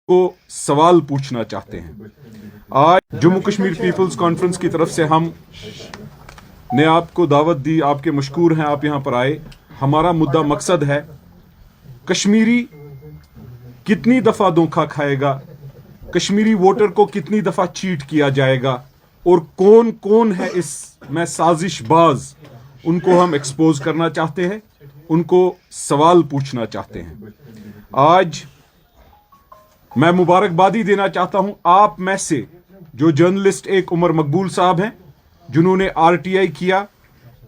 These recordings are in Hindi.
को सवाल पूछना चाहते हैं। आज जम्मू कश्मीर पीपल्स कॉन्फ्रेंस की तरफ से हम ने आपको दावत दी, आपके मशकूर हैं, आप यहां पर आए। हमारा मुद्दा मकसद है कश्मीरी कितनी दफा धोखा खाएगा, कश्मीरी वोटर को कितनी दफा चीट किया जाएगा और कौन कौन है इसमें साजिशबाज, उनको हम एक्सपोज करना चाहते हैं, उनको सवाल पूछना चाहते हैं। आज मैं मुबारकबादी देना चाहता हूं आप में से जो जर्नलिस्ट, एक उमर मकबूल साहब हैं जिन्होंने आरटीआई किया,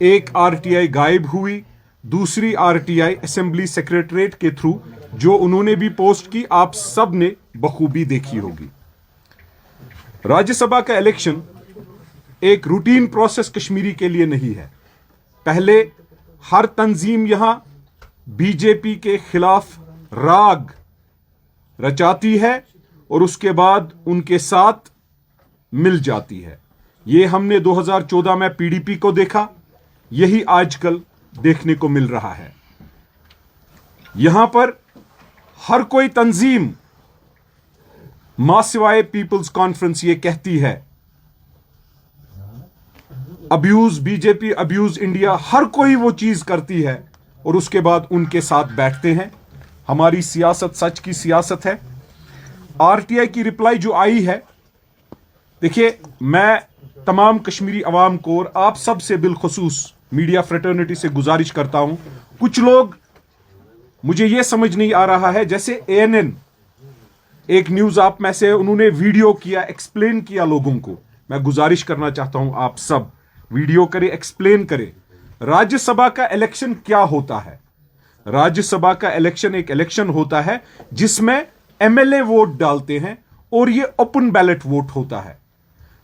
एक आरटीआई गायब हुई, दूसरी आरटीआई असेंबली सेक्रेटरीट के थ्रू जो उन्होंने भी पोस्ट की, आप सब ने बखूबी देखी होगी। राज्यसभा का इलेक्शन एक रूटीन प्रोसेस कश्मीरी के लिए नहीं है। पहले हर तंजीम यहां बीजेपी के खिलाफ राग रचाती है और उसके बाद उनके साथ मिल जाती है। यह हमने 2014 में पीडीपी को देखा, यही आजकल देखने को मिल रहा है। यहां पर हर कोई तंजीम मासिवाए पीपल्स कॉन्फ्रेंस ये कहती है अब्यूज बीजेपी, अब्यूज इंडिया, हर कोई वो चीज करती है और उसके बाद उनके साथ बैठते हैं। हमारी सियासत सच की सियासत है। आरटीआई की रिप्लाई जो आई है, देखिए मैं तमाम कश्मीरी अवाम को और आप सब से बिलखुसूस मीडिया फ्रेटर्निटी से गुजारिश करता हूं, कुछ लोग, मुझे यह समझ नहीं आ रहा है, जैसे एएनएन एक न्यूज आप में से उन्होंने वीडियो किया, एक्सप्लेन किया लोगों को। मैं गुजारिश करना चाहता हूं आप सब वीडियो करें, एक्सप्लेन करें राज्यसभा का इलेक्शन क्या होता है। राज्यसभा का इलेक्शन एक इलेक्शन होता है जिसमें एमएलए वोट डालते हैं और यह ओपन बैलेट वोट होता है।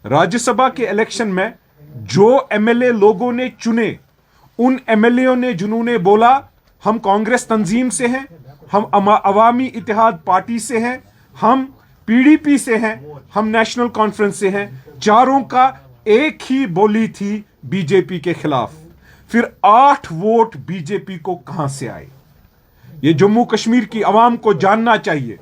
राज्यसभा के इलेक्शन में जो एमएलए लोगों ने चुने, उन एमएलए ने जिन्होंने बोला हम कांग्रेस तंजीम से हैं, हम अवामी इत्तेहाद पार्टी से हैं, हम पीडीपी से हैं, हम नेशनल कॉन्फ्रेंस से हैं, चारों का एक ही बोली थी बीजेपी के खिलाफ। फिर 8 वोट बीजेपी को कहां से आए, यह जम्मू कश्मीर की अवाम को जानना चाहिए।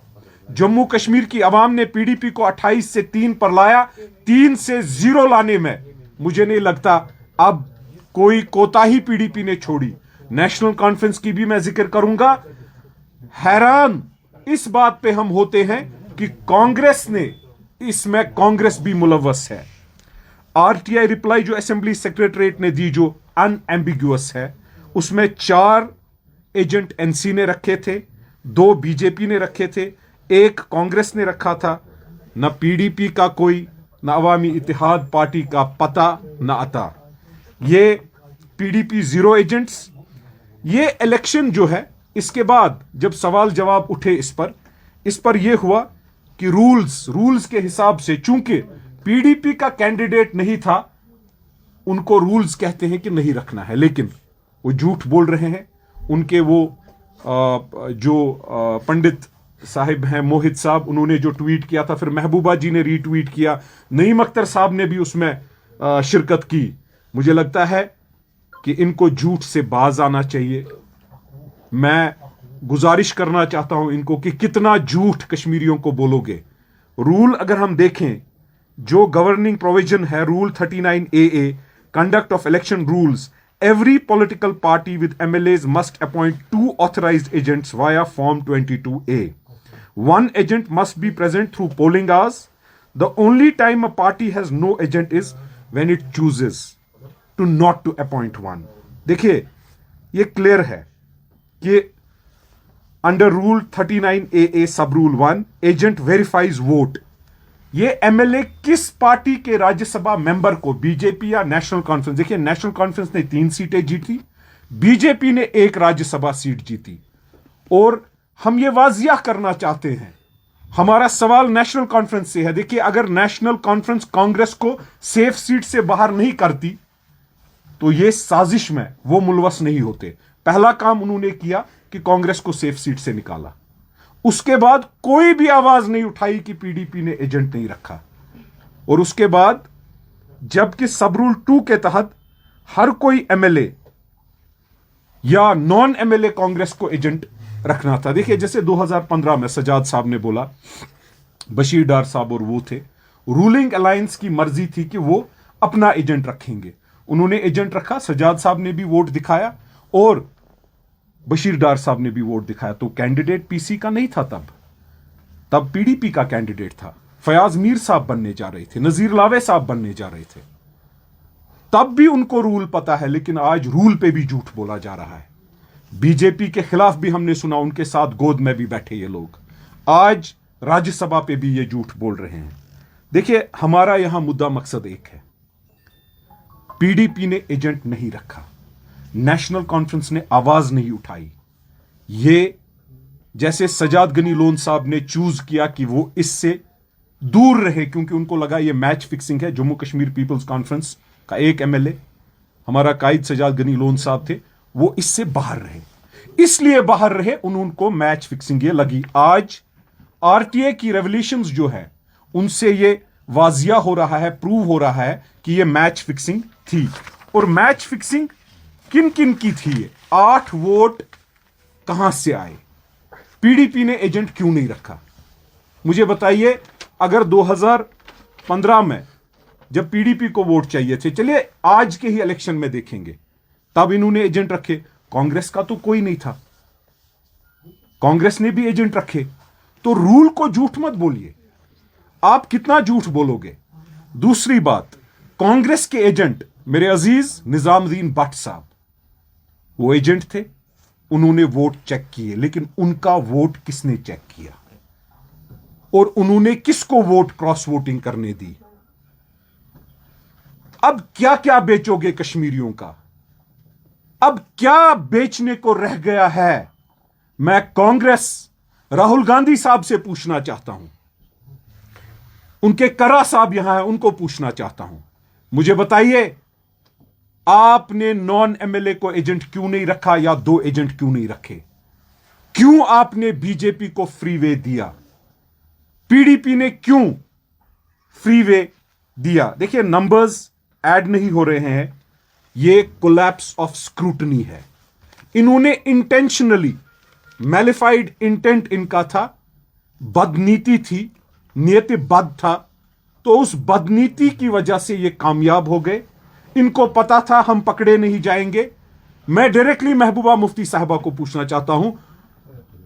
जम्मू कश्मीर की अवाम ने पीडीपी को 28 से 3 पर लाया, 3 से 0 लाने में मुझे नहीं लगता अब कोई कोताही पीडीपी ने छोड़ी। नेशनल कॉन्फ्रेंस की भी मैं जिक्र करूंगा। हैरान इस बात पे हम होते हैं कि कांग्रेस ने, इसमें कांग्रेस भी मुलव्वस है। आरटीआई रिप्लाई जो असेंबली सेक्रेटरीट ने दी, जो अनएम्बिगुअस है, उसमें 4 एजेंट एनसी ने रखे थे, 2 बीजेपी ने रखे थे, 1 कांग्रेस ने रखा था। न पीडीपी का कोई, न अवामी इत्तेहाद पार्टी का पता न आता। ये पीडीपी 0 एजेंट्स। ये इलेक्शन जो है, इसके बाद जब सवाल जवाब उठे इस पर यह हुआ कि रूल्स के हिसाब से, चूंकि पीडीपी का कैंडिडेट नहीं था, उनको रूल्स कहते हैं कि नहीं रखना है, लेकिन वो झूठ बोल रहे हैं। उनके वो जो पंडित साहिब हैं, मोहित साहब, उन्होंने जो ट्वीट किया था, फिर महबूबा जी ने रीट्वीट किया, नईम अख्तर साहब ने भी उसमें शिरकत की। मुझे लगता है कि इनको झूठ से बाज आना चाहिए। मैं गुजारिश करना चाहता हूं इनको कि कितना झूठ कश्मीरियों को बोलोगे। रूल अगर हम देखें, जो गवर्निंग प्रोविजन है, rule 39AA, conduct of election rules, every political party with MLAs must appoint 2 authorized agents via Form 22A. 1 agent must be present through polling hours. The only time a party has no agent is when it chooses to not to appoint one. देखिए, ये क्लियर है कि अंडर रूल 39AA सब रूल 1, एजेंट वेरीफाइज वोट। ये एमएलए किस पार्टी के राज्यसभा मेंबर को, बीजेपी या नेशनल कॉन्फ्रेंस, देखिए नेशनल कॉन्फ्रेंस ने 3 सीटें जीती, बीजेपी ने 1 राज्यसभा सीट जीती। और हम ये वाजिया करना चाहते हैं, हमारा सवाल नेशनल कॉन्फ्रेंस से है। देखिए, अगर नेशनल कॉन्फ्रेंस कांग्रेस को सेफ सीट से बाहर नहीं करती तो ये साजिश में वो मुलवस नहीं होते। पहला काम उन्होंने किया कि कांग्रेस को सेफ सीट से निकाला, उसके बाद कोई भी आवाज नहीं उठाई कि पीडीपी ने एजेंट नहीं रखा। और उसके बाद जबकि सब रूल 2 के तहत हर कोई एमएलए या नॉन एमएलए कांग्रेस को एजेंट रखना था। देखिए, जैसे 2015 में सजाद साहब ने बोला बशीर डार साहब और वो थे। रूलिंग अलायंस की मर्जी थी कि वो अपना एजेंट रखेंगे, उन्होंने एजेंट रखा। सजाद साहब ने भी वोट दिखाया और बशीर डार साहब ने भी वोट दिखाया। तो कैंडिडेट पीसी का नहीं था, तब पीडीपी का कैंडिडेट था। फयाज मीर साहब बनने जा रहे थे, नजीर लावे साहब बनने जा रहे थे। तब भी उनको रूल पता है, लेकिन आज रूल पे भी झूठ बोला जा रहा है। बीजेपी के खिलाफ भी हमने सुना, उनके साथ गोद में भी बैठे ये लोग। आज राज्यसभा पे भी ये झूठ बोल रहे हैं। देखिए, हमारा यहां मुद्दा मकसद एक है, पीडीपी ने एजेंट नहीं रखा, नेशनल कॉन्फ्रेंस ने आवाज नहीं उठाई। ये जैसे सजाद गनी लोन साहब ने चूज किया कि वो इससे दूर रहे, क्योंकि उनको लगा ये मैच फिक्सिंग है। जम्मू कश्मीर पीपल्स कॉन्फ्रेंस का एक एमएलए, हमारा कायद सजाद गनी लोन साहब थे, वो इससे बाहर रहे, इसलिए बाहर रहे, उनको मैच फिक्सिंग ये लगी। आज आरटीए की रेवल्यूशंस जो है, उनसे ये वाजिया हो रहा है, प्रूव हो रहा है कि ये मैच फिक्सिंग थी। और मैच फिक्सिंग किन किन की थी? 8 वोट कहां से आए? पीडीपी ने एजेंट क्यों नहीं रखा? मुझे बताइए। अगर 2015 में जब पीडीपी को वोट चाहिए थे, चलिए आज के ही इलेक्शन में देखेंगे, तब इन्होंने एजेंट रखे। कांग्रेस का तो कोई नहीं था, कांग्रेस ने भी एजेंट रखे। तो रूल को झूठ मत बोलिए, आप कितना झूठ बोलोगे? दूसरी बात, कांग्रेस के एजेंट मेरे अजीज निजामुद्दीन भट्ट साहब, वो एजेंट थे, उन्होंने वोट चेक किए, लेकिन उनका वोट किसने चेक किया और उन्होंने किसको वोट क्रॉस वोटिंग करने दी? अब क्या क्या बेचोगे कश्मीरियों का? अब क्या बेचने को रह गया है? मैं कांग्रेस राहुल गांधी साहब से पूछना चाहता हूं, उनके करा साहब यहां है, उनको पूछना चाहता हूं, मुझे बताइए, आपने नॉन एमएलए को एजेंट क्यों नहीं रखा, या 2 एजेंट क्यों नहीं रखे? क्यों आपने बीजेपी को फ्री वे दिया? पीडीपी ने क्यों फ्री वे दिया? देखिए, नंबर्स ऐड नहीं हो रहे हैं, ये कोलैप्स ऑफ स्क्रूटनी है। इन्होंने इंटेंशनली, मैलिफाइड इंटेंट इनका था, बदनीति थी, नियति बद था, तो उस बदनीति की वजह से ये कामयाब हो गए। इनको पता था हम पकड़े नहीं जाएंगे। मैं डायरेक्टली महबूबा मुफ्ती साहिबा को पूछना चाहता हूं,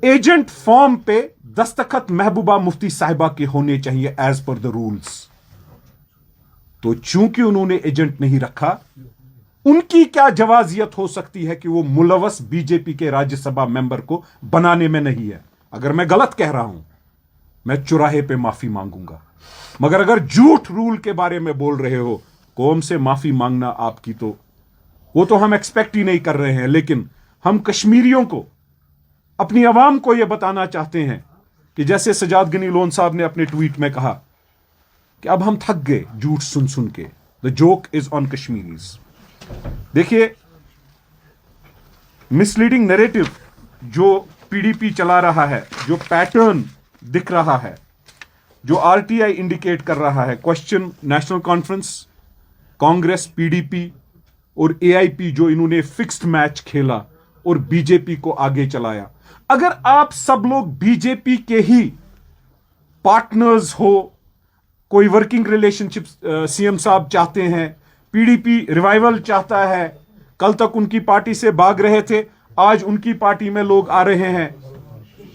एजेंट फॉर्म पे दस्तखत महबूबा मुफ्ती साहिबा के होने चाहिए एज पर द रूल्स। तो चूंकि उन्होंने एजेंट नहीं रखा, उनकी क्या जवाजियत हो सकती है कि वो मुलवस बीजेपी के राज्यसभा मेंबर को बनाने में नहीं है? अगर मैं गलत कह रहा हूं, मैं चौराहे पे माफी मांगूंगा, मगर अगर झूठ रूल के बारे में बोल रहे हो, कौम से माफी मांगना आपकी तो वो तो हम एक्सपेक्ट ही नहीं कर रहे हैं। लेकिन हम कश्मीरियों को, अपनी आवाम को यह बताना चाहते हैं कि जैसे सजाद गनी लोन साहब ने अपने ट्वीट में कहा कि अब हम थक गए झूठ सुन सुन के, the joke is on Kashmiris. देखिए, मिसलीडिंग नैरेटिव जो पीडीपी चला रहा है, जो पैटर्न दिख रहा है, जो आरटीआई इंडिकेट कर रहा है, question national conference, Congress, PDP और एआईपी, जो इन्होंने फिक्स्ड मैच खेला और बीजेपी को आगे चलाया। अगर आप सब लोग बीजेपी के ही पार्टनर्स हो, कोई वर्किंग रिलेशनशिप सीएम साहब चाहते हैं, पीडीपी रिवाइवल चाहता है, कल तक उनकी पार्टी से भाग रहे थे, आज उनकी पार्टी में लोग आ रहे हैं,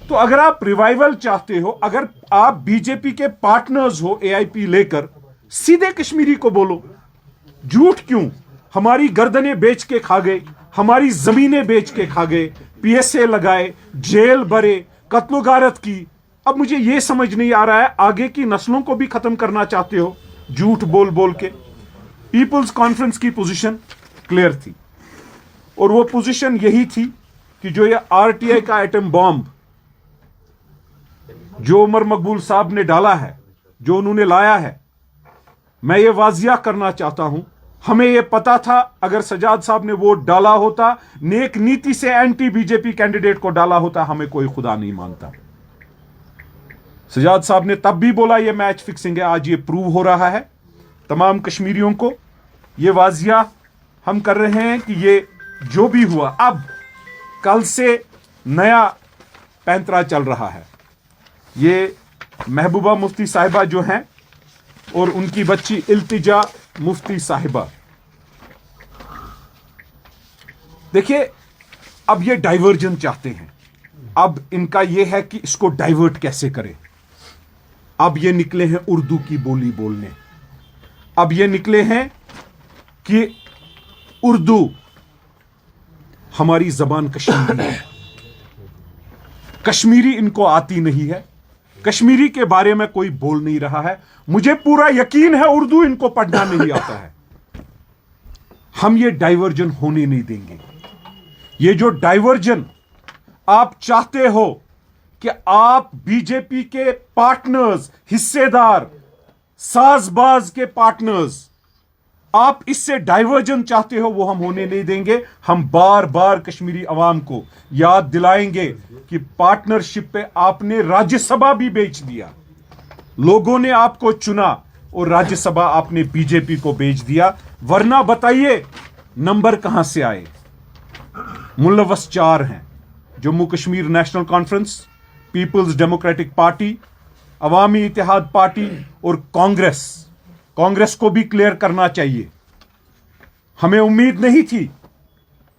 तो अगर आप रिवाइवल चाहते हो, अगर आप बीजेपी के पार्टनर्स हो एआईपी लेकर, सीधे कश्मीरी को बोलो। झूठ क्यों? हमारी गर्दनें बेच के खा गए, हमारी जमीनें बेच के खा गए, पीएसए लगाए, जेल भरे, कत्लो गारत की। अब मुझे यह समझ नहीं आ रहा है, आगे की नस्लों को भी खत्म करना चाहते हो झूठ बोल बोल के। पीपल्स कॉन्फ्रेंस की पोजीशन क्लियर थी, और वो पोजीशन यही थी कि जो ये आरटीआई का एटम बॉम्ब जो उमर मकबूल साहब ने डाला है, जो उन्होंने लाया है, मैं ये वाजिया करना चाहता हूं, हमें यह पता था अगर सजाद साहब ने वोट डाला होता, नेक नीति से एंटी बीजेपी कैंडिडेट को डाला होता, हमें कोई खुदा नहीं मानता। सजाद साहब ने तब भी बोला यह मैच फिक्सिंग है, आज ये प्रूव हो रहा है। तमाम कश्मीरियों को यह वाजिया हम कर रहे हैं कि ये जो भी हुआ, अब कल से नया पैंतरा चल रहा है। ये महबूबा मुफ्ती साहिबा जो हैं और उनकी बच्ची इल्तिजा मुफ्ती साहिबा। देखिए, अब ये डाइवर्जन चाहते हैं। अब इनका ये है कि इसको डाइवर्ट कैसे करें। अब ये निकले हैं उर्दू की बोली बोलने। अब ये निकले हैं कि उर्दू हमारी जबान कश्मीरी है। कश्मीरी इनको आती नहीं है। कश्मीरी के बारे में कोई बोल नहीं रहा है। मुझे पूरा यकीन है उर्दू इनको पढ़ना नहीं आता है। हम ये डाइवर्जन होने नहीं देंगे। ये जो डाइवर्जन आप चाहते हो कि आप बीजेपी के पार्टनर्स, हिस्सेदार, साजबाज के पार्टनर्स, आप इससे डाइवर्जन चाहते हो, वो हम होने नहीं देंगे। हम बार बार कश्मीरी अवाम को याद दिलाएंगे कि पार्टनरशिप पे आपने राज्यसभा भी बेच दिया। लोगों ने आपको चुना और राज्यसभा आपने बीजेपी को बेच दिया। वरना बताइए नंबर कहां से आए। मुलव्वस चार हैं, Jammu Kashmir national conference, people's democratic party, Awami Ittehad party और कांग्रेस। कांग्रेस को भी क्लियर करना चाहिए। हमें उम्मीद नहीं थी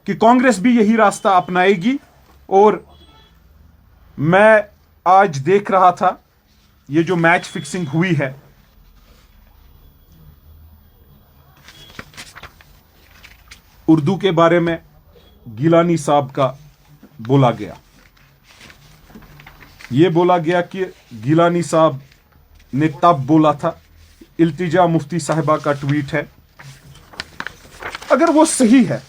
कि कांग्रेस भी यही रास्ता अपनाएगी। और मैं आज देख रहा था ये जो मैच फिक्सिंग हुई है, उर्दू के बारे में गिलानी साहब का बोला गया। यह बोला गया कि गिलानी साहब ने तब बोला था। इल्तिजा मुफ्ती साहिबा का ट्वीट है। अगर वो सही है,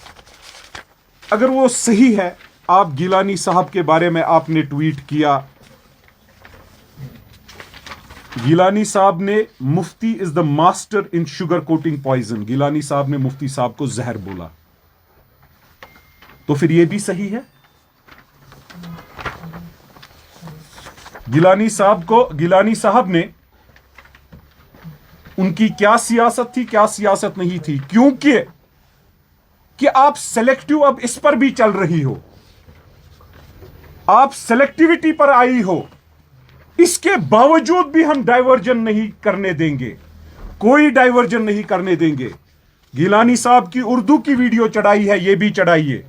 अगर वो सही है, आप गिलानी साहब के बारे में आपने ट्वीट किया। गिलानी साहब ने Mufti is the master in sugar coating poison. Gilani साहब ने मुफ्ती साहब को जहर बोला, तो फिर यह भी सही है। गिलानी साहब ने, उनकी क्या सियासत थी, क्या सियासत नहीं थी, क्योंकि कि आप सेलेक्टिव अब इस पर भी चल रही हो, आप सेलेक्टिविटी पर आई हो। इसके बावजूद भी हम डाइवर्जन नहीं करने देंगे, कोई डाइवर्जन नहीं करने देंगे। गिलानी साहब की उर्दू की वीडियो चढ़ाई है, यह भी चढ़ाइए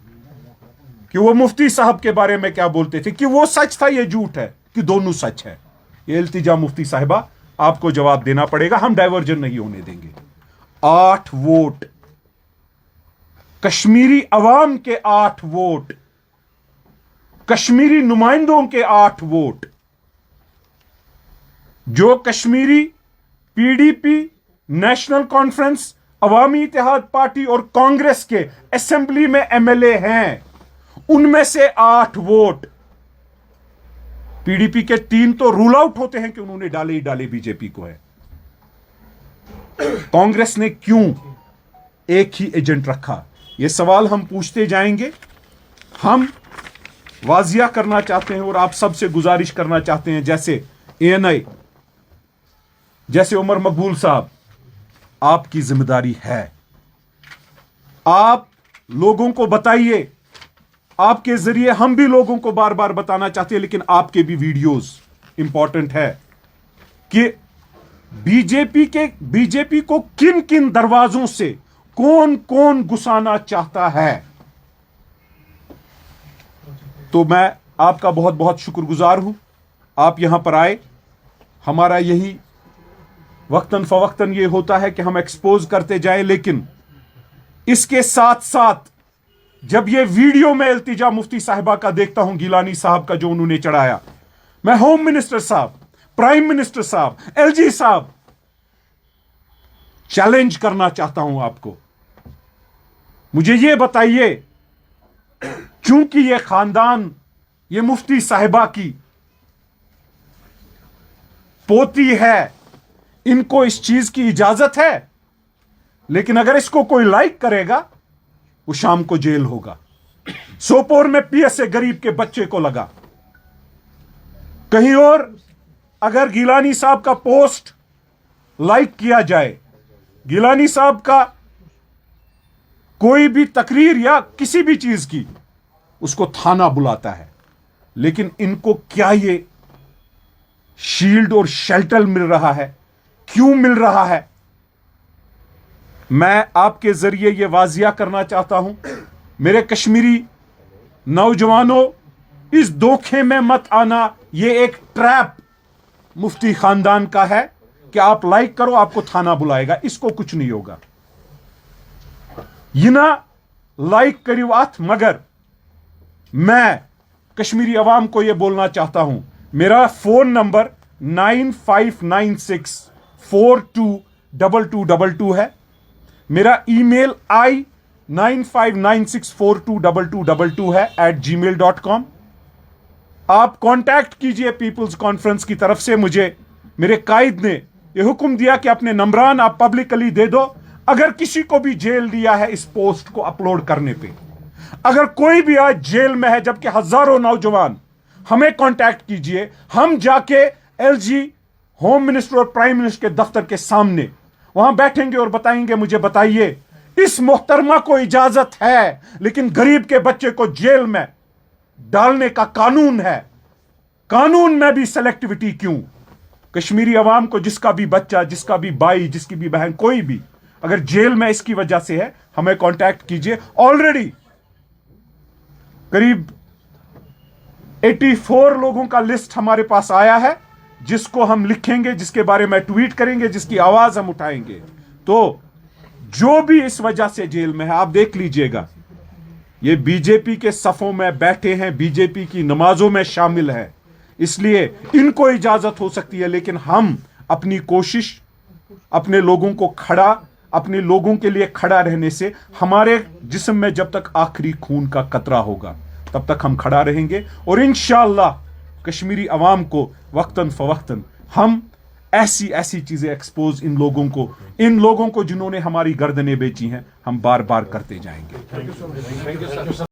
कि वो मुफ्ती साहब के बारे में क्या बोलते थे, कि वो सच था, यह झूठ है, कि दोनों सच है। ये इल्तिजा मुफ्ती साहिबा, आपको जवाब देना पड़ेगा। हम डाइवर्जन नहीं होने देंगे। 8 वोट, कश्मीरी अवाम के 8 वोट, कश्मीरी नुमाइंदों के 8 वोट, जो कश्मीरी पीडीपी, नेशनल कॉन्फ्रेंस, अवामी इत्तेहाद पार्टी और कांग्रेस के असेंबली में एमएलए हैं, उनमें से 8 वोट। पीडीपी के 3 तो रूल आउट होते हैं कि उन्होंने डाले ही डाले बीजेपी को है। कांग्रेस ने क्यों एक ही एजेंट रखा? यह सवाल हम पूछते जाएंगे। हम वाजिया करना चाहते हैं और आप सबसे गुजारिश करना चाहते हैं, जैसे एएनआई, जैसे उमर मकबूल साहब, आपकी जिम्मेदारी है। आप लोगों को बताइए। आपके जरिए हम भी लोगों को बार बार बताना चाहते हैं, लेकिन आपके भी वीडियोस इंपॉर्टेंट है कि बीजेपी को किन किन दरवाजों से कौन कौन घुसाना चाहता है। तो मैं आपका बहुत बहुत शुक्रगुजार हूं, आप यहां पर आए। हमारा यही वक्तन फवक्तन ये होता है कि हम एक्सपोज करते जाएं, लेकिन इसके साथ साथ जब ये वीडियो मैं इल्तिजा मुफ्ती साहिबा का देखता हूं, गिलानी साहब का जो उन्होंने चढ़ाया, मैं होम मिनिस्टर साहब, प्राइम मिनिस्टर साहब, एलजी साहब, चैलेंज करना चाहता हूं आपको। मुझे ये बताइए, चूंकि ये खानदान, ये मुफ्ती साहिबा की पोती है, इनको इस चीज की इजाजत है, लेकिन अगर इसको कोई लाइक करेगा, वो शाम को जेल होगा। सोपोर में पीएसए गरीब के बच्चे को लगा। कहीं और अगर गिलानी साहब का पोस्ट लाइक किया जाए, गिलानी साहब का कोई भी तकरीर या किसी भी चीज की, उसको थाना बुलाता है। लेकिन इनको क्या ये शील्ड और शेल्टर मिल रहा है। क्यों मिल रहा है? मैं आपके जरिए यह वाजिया करना चाहता हूं, मेरे कश्मीरी नौजवानों, इस धोखे में मत आना। यह एक ट्रैप मुफ्ती खानदान का है कि आप लाइक करो आपको थाना बुलाएगा। इसको कुछ नहीं होगा। यिना लाइक करियो अथ, मगर मैं कश्मीरी अवाम को यह बोलना चाहता हूं, मेरा फोन नंबर 9596422222 है। मेरा ईमेल i9596422222 है @gmail.com। आप कांटेक्ट कीजिए पीपल्स कॉन्फ्रेंस की तरफ से। मुझे मेरे कायद ने यह हुक्म दिया कि अपने नंबरान आप पब्लिकली दे दो। अगर किसी को भी जेल दिया है इस पोस्ट को अपलोड करने पे, अगर कोई भी आज जेल में है, जबकि हजारों नौजवान, हमें कांटेक्ट कीजिए। हम जाके एलजी, होम मिनिस्टर और प्राइम मिनिस्टर के दफ्तर के सामने वहां बैठेंगे और बताएंगे, मुझे बताइए, इस मोहतरमा को इजाजत है लेकिन गरीब के बच्चे को जेल में डालने का कानून है, कानून में भी सेलेक्टिविटी क्यों? कश्मीरी अवाम को जिसका भी बच्चा, जिसका भी भाई, जिसकी भी बहन, कोई भी अगर जेल में इसकी वजह से है, हमें कांटेक्ट कीजिए। ऑलरेडी करीब 84 लोगों का लिस्ट हमारे पास आया है, जिसको हम लिखेंगे, जिसके बारे में ट्वीट करेंगे, जिसकी आवाज हम उठाएंगे। तो जो भी इस वजह से जेल में है, आप देख लीजिएगा, ये बीजेपी के सफों में बैठे हैं, बीजेपी की नमाजों में शामिल है, इसलिए इनको इजाजत हो सकती है। लेकिन हम अपनी कोशिश, अपने लोगों को खड़ा, अपने लोगों के लिए खड़ा रहने से, हमारे जिस्म में जब तक आखिरी खून का कतरा होगा तब तक हम खड़ा रहेंगे। और इंशाअल्लाह कश्मीरी अवाम को वक्तन फवक्तन हम ऐसी ऐसी चीजें एक्सपोज इन लोगों को जिन्होंने हमारी गर्दनें बेची हैं, हम बार बार करते जाएंगे।